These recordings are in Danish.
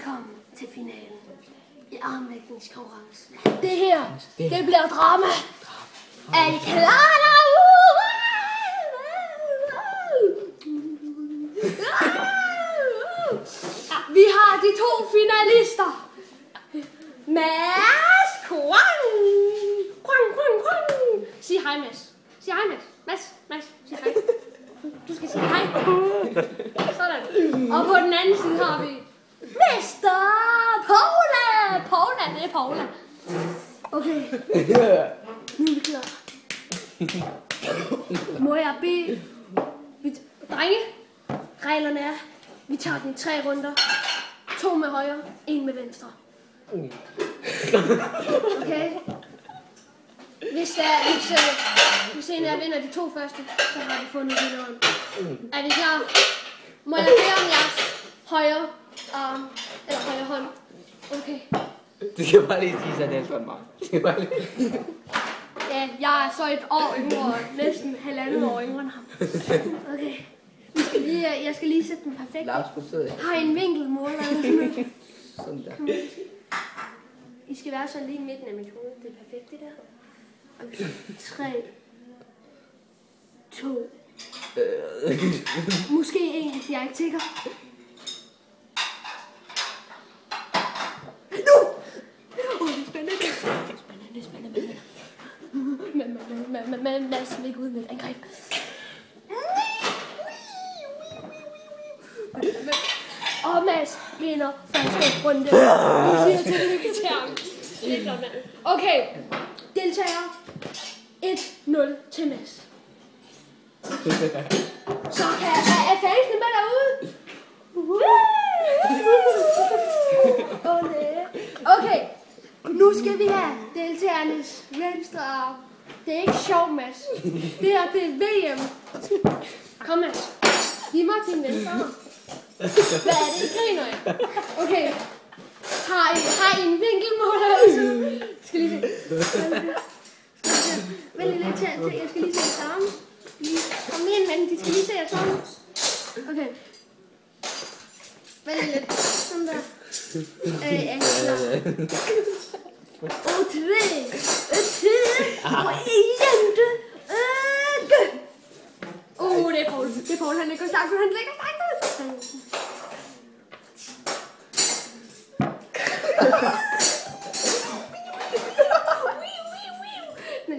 Velkommen til finalen i armlægningskonkurrence. Det her, det bliver drama. Er I klar derude? Vi har de to finalister. Mads Kvang. Sig hej, Mads. Sig hej, Mads. Mads, sig hej. Du skal sige hej. Sådan. Og på den anden side har vi Mr. Paula. Paula, det er Paula. Okay. Nu er vi klar. Må jeg bede... Drenge, reglerne er, vi tager den i 3 runder. 2 med højre, 1 med venstre. Okay? Hvis en af jer vinder de 2 første, så har vi fundet vinderen. Er vi klar? Må jeg bede om jeres højre arm, eller højre hånd? Okay. Du skal bare lige sige sådan, for mig. Ja, jeg er så et år yngre, næsten 1,5 år yngre end ham. Okay. Jeg skal lige sætte den perfekt. Lars, du sidder. Har I en vinkelmåler eller sådan noget? Sådan der. I skal være sådan lige i midten af mit hoved. Det er perfekt, det der. Okay. 3, 2, måske 1, jeg ikke tænker. Nu! Det er spændende. Men lad os ligge ud med et angreb. Og Mads vinder første runde. Vi siger tillykke til ham. Det er flot, mand. Okay, deltagere. 1-0 til Mads. Så er fansene med derude? Okay, nu skal vi have deltagernes venstre arm. Det er ikke sjovt, Mads. Det her, det er VM. Kom, Mads. Giv mig din venstre arm. Hvad er det, I griner af? Okay. Har I en vinkelmåler? Skal lige se. Vent lidt til. Jeg skal lige se sammen. Kom ind, men de skal lige se jer sammen. Okay. Vent lidt. Sådan der. Ja, klar. Og 3. Og 1. Det er Paul. Det er Paul, han ligger stærkt. Han ligger stærkt. Men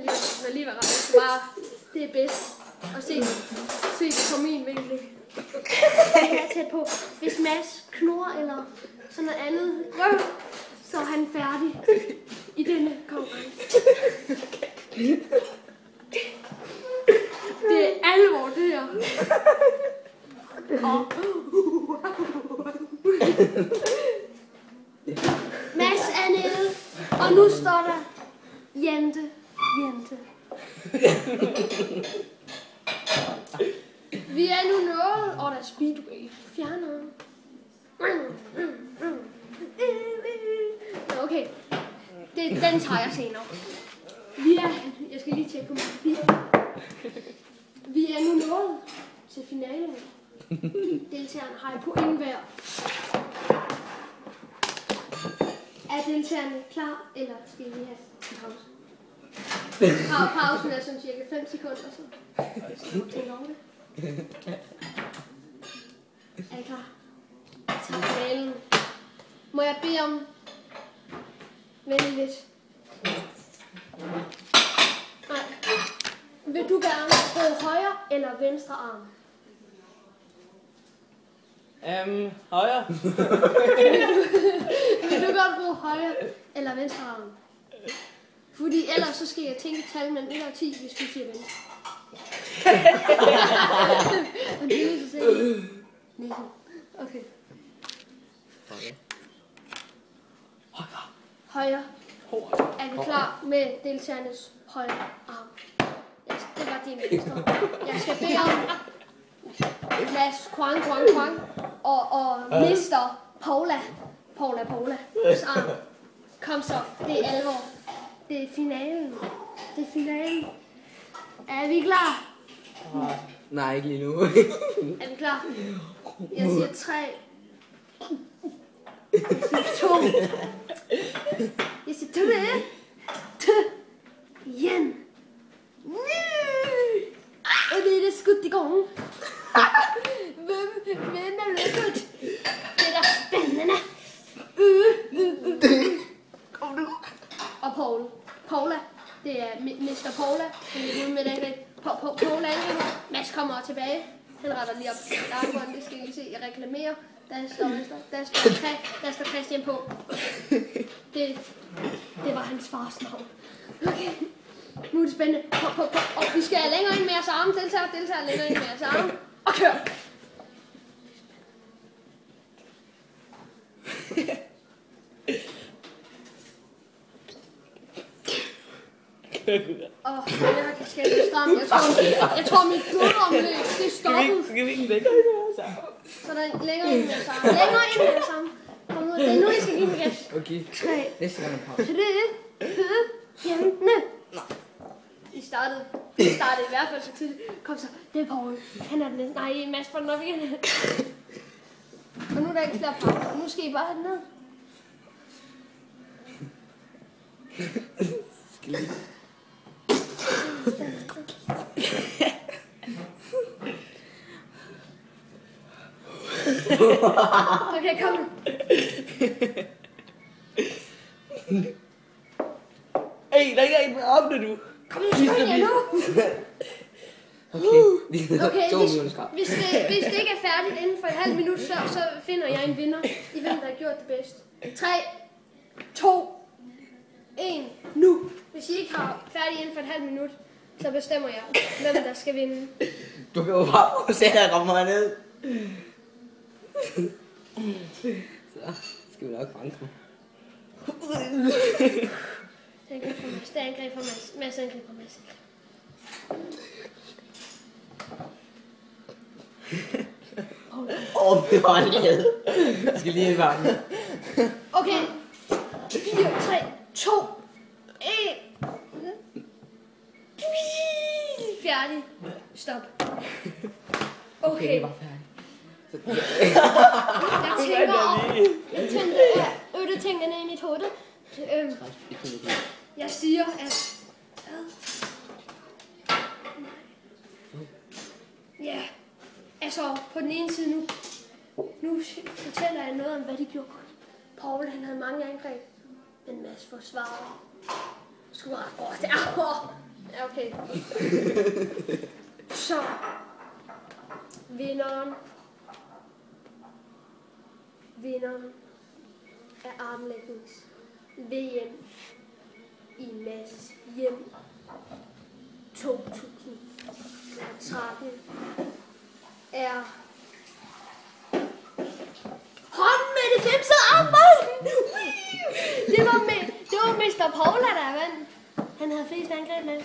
lige var ret. Bare, det er bedst at se det på min vinkel. Jeg er tæt på. Hvis Mads knurrer eller sådan noget andet, så er han færdig i denne konkurrence. Det er alvor, det her. Mads er nede, og nu står der Jente. Vi er nu nået, og der er Speedway. Fjerner. Okay, den tager jeg senere. Jeg skal lige tjekke på min bil. Vi er nu nået til finalen. Deltagerne har et point hver. Er deltagerne klar, eller skal vi have en pause? Pausen er sådan cirka 5 sekunder. Så tænker over det. Er I klar? Til finalen. Må jeg bede om venligt? Nej. Vil du gerne bruge højre eller venstre arm? Højre. Vil du godt bruge højre eller venstre arm? Fordi ellers så skal jeg tænke tal mellem 1 og 10, hvis du siger venstre. Og det er så selv. Okay. Højre. Er vi klar med deltagernes højre arm? Det var din venstre. Jeg skal bede om Mads Kvang og Mr. Paula. Paula. Arm. Kom så, det er alvor. Det er finalen. Er vi klar? Nej, ikke lige nu. Er vi klar? Jeg siger 3. 2. Jeg siger 3. Igen. Og det er det skudt i gang. Hvem er lykket? Det er da spændende. Kom nu. Og Paula. Det er Mr. Paula. Han er ude med den greb. Paula angriber. Mads kommer tilbage. Han retter lige op. Der det skal I se. Jeg reklamerer. Der står Christian på. Det var hans fars navn. Okay. Nu er det spændende. Og vi skal længere ind med jeres arme. Deltager længere ind med jeres arme. Og kør. Jeg kan skælde stram. Jeg tror mit blodomløb, det stoppede. Skal vi ikke længere ind med jeres arme? Så der er længere ind med jeres arme. Længere ind med jeres arme. Kom nu, det er nu, I skal give mig gas. Okay. 3. Næste gang en pause. 3. Jentene. I startede i hvert fald så tidligt. Kom så, det er Paul. Han er den næste. Nej, Mads får den op igen. Og nu er der ikke flere pauser. Nu skal I bare have den ned. Skal lige. Okay, kom nu. Hey, der er ikke en med armene nu. Kom nu, skynd jer nu. Okay, 2 minutter skrab. Hvis det ikke er færdigt inden for et halvt minut, så finder jeg en vinder. I hvem der har gjort det bedst. 3, 2, 1, nu. Hvis I ikke har færdigt inden for et halvt minut, så bestemmer jeg, hvem der skal vinde. Du kan jo bare prøve at se, at jeg rammer ned. Så skal vi nok fange mig. Det er angreb for Mads. Det er angreb for Mads. Mads angreb for Mads. Hold. Jeg skal lige i vandet. Okay. 4, 3, 2, 1. Færdig. Stop. Okay. Det var færdigt. Jeg tænker tingene i mit hoved. Jeg siger, at... Ja, altså på den ene side nu fortæller jeg noget om, hvad de gjorde godt. Paul, han havde mange angreb, men Mads forsvarede. Sgu ret godt. Ja, okay. Så, vinderen af armlægnings VM i Mads hjem 2013 er hånden med det femte armbånd. Det var Mr. Paula, der vandt. Han havde flest angreb, Mads.